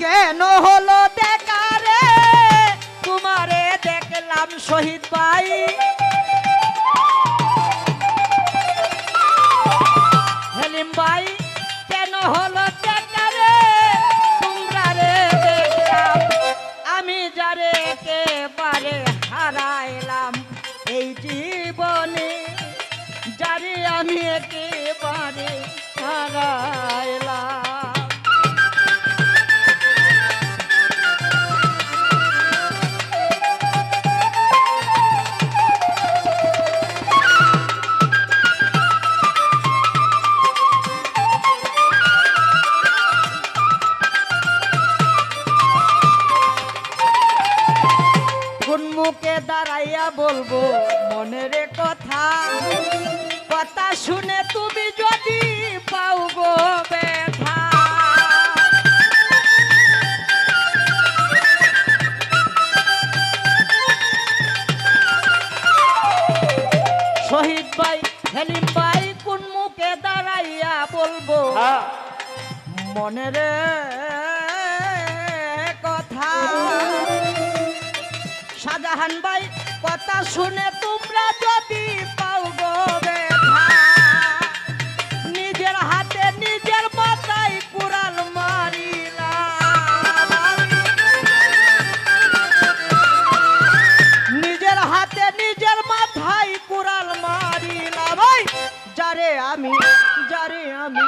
কেন হলো দেখা রে তোমারে দেখলাম শহীদ ভাই, হেলিম ভাই কেন হলো দেখা রে তোমরা রে দেখলাম, আমি যারে একেবারে হারাইলাম এই জীবনে, যারে আমি একেবারে হারাইলাম। মুখে দাঁড়াইয়া বলবো মনের কথা, কথা শুনে তুমি যদি পাও গো ব্যথা। শহীদ ভাই হেলিম ভাই কোন মুখে দাঁড়াইয়া বলবো মনের কথা, শাহজাহান ভাই কথা শুনে তোমরা যদি পাও গো ব্যথা, নিজের হাতে নিজের মাথায় কুড়াল মারিলাম, নিজের হাতে নিজের মাথায় কুড়াল মারিলাম। যারে আমি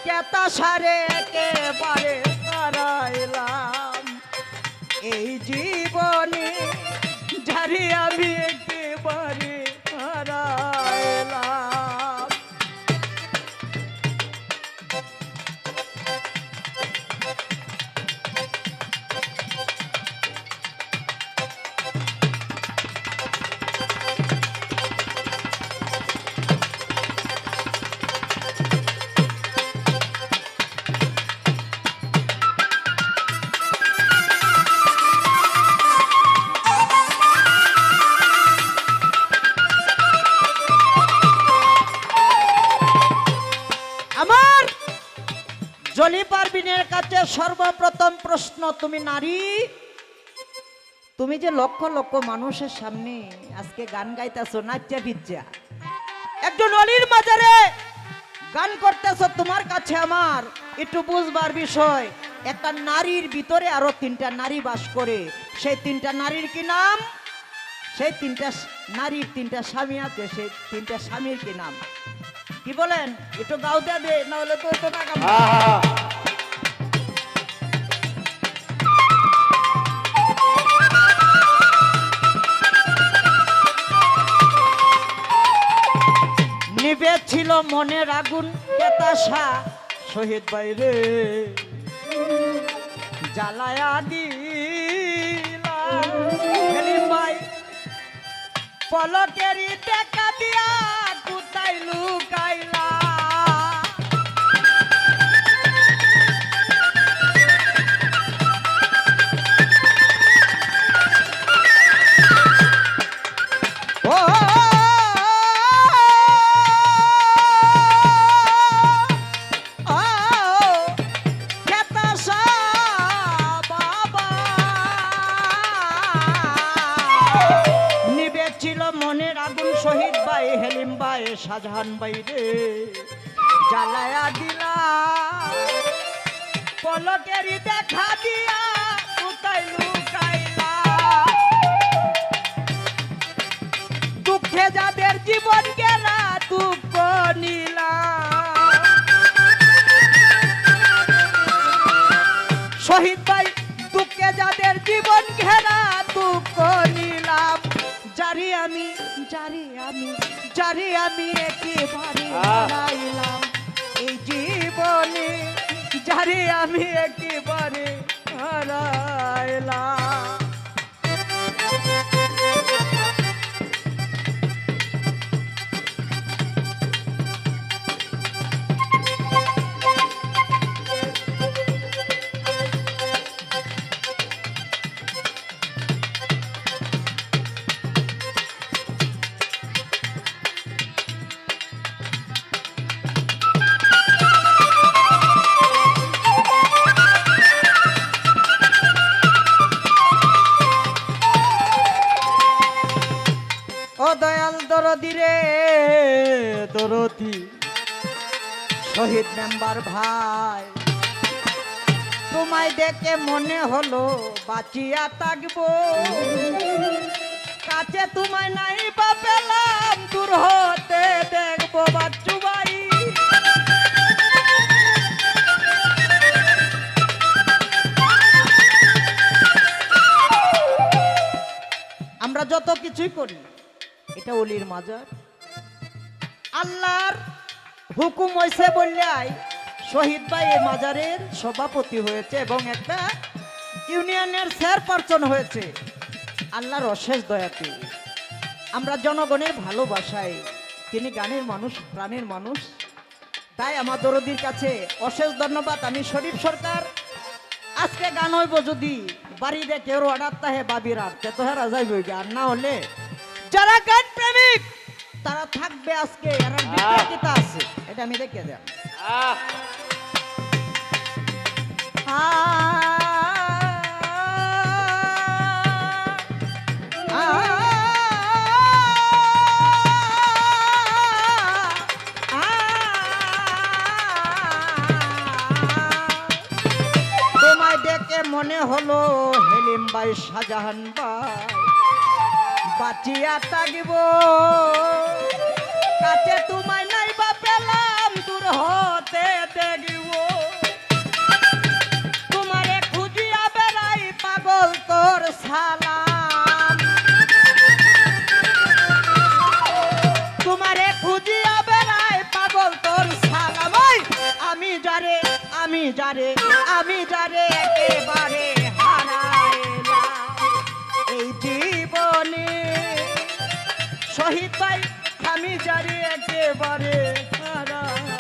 কেতা সারে একেবারে হারাইলাম এই জীবনে, যারে আমি একেবারে হারাইলাম। জলি পারভিনের কাছে সর্বপ্রথম প্রশ্ন, তুমি নারী, তুমি যে লক্ষ লক্ষ মানুষের সামনে আজকে গান গাইতেছো নাচা ভিজা, একজন অলির মাজারে গান করতেছো, তোমার কাছে আমার একটু বুঝবার বিষয়, একটা নারীর ভিতরে আরো তিনটা নারী বাস করে, সেই তিনটা নারীর কি নাম? সেই তিনটা নারীর তিনটা স্বামী আছে, সেই তিনটা স্বামীর কি নাম? কি বলেন? একটু গাও দেবে, না হলে তো একটু টাকা। নিবে ছিল মনের আগুন কেতাসা শহীদ ভাই রে জ্বালায়া দিলা, হেলিম ভাই পলকেরই দেখা দিয়া কোথায় লুকাইলা, ও শহীদ ভাই হেলিম ভাই শাহজাহান ভাই রে জ্বালায়া দিলা, পলকেরই দেখা দিয়া কোথায় লুকাইলা, দুঃখে যাদের জীবন গেলা দুঃখ নিলা, শহীদ ভাই দুঃখে যাদের জীবন ঘেরা দুঃখ নিলাম, যারে আমি একেবারে হারাইলাম এই জীবনে, যারে আমি একেবারে হারাইলাম। দরদি রে দরদি শহীদ মেম্বার ভাই, তোমায় দেখে মনে হলো বাঁচিয়া থাকবো, কাছে তোমায় নাই বা পেলাম, দূর হতে দেখবো বাচ্চু ভাই। আমরা যত কিছুই করি এটা অলির মাজার, আল্লাহর হুকুম হয়েছে বললাই শহীদ ভাই এই মাজারের সভাপতি হয়েছে এবং একটা ইউনিয়নের চেয়ারপারসন হয়েছে আল্লাহর অশেষ দয়াতে। আমরা জনগণের ভালোবাসায়, তিনি গানের মানুষ, প্রাণের মানুষ, তাই আমার দরদির কাছে অশেষ ধন্যবাদ। আমি শরীফ সরকার, আজকে গান হইব যদি বাড়িতে কেউ অর্ডার তাহে বাবির আর তে তো হেরা যাইব গান, না হলে যারা গান প্রেমিক তারা থাকবে আজকে, এরা বিতর্কিত আছে, এটা আমি দেখে দেব। তোমায় দেখে মনে হলো হেলিম ভাই, শাহজাহান ভাই, বাঁচিয়া থাকিব, কাছে তোমায় নাই বা পেলাম, দূর হতে দেখিব, তোমারে খুঁজিয়া বেড়াই পাগল তোর সালাম, তোমারে খুঁজিয়া বেড়াই পাগল তোর সালাম। আমি যারে আমি যারে আমি যারে একেবারে হারাইলাম এই জীবনে, শহীদ ভাই আমি যারে একেবারে হারাইলাম।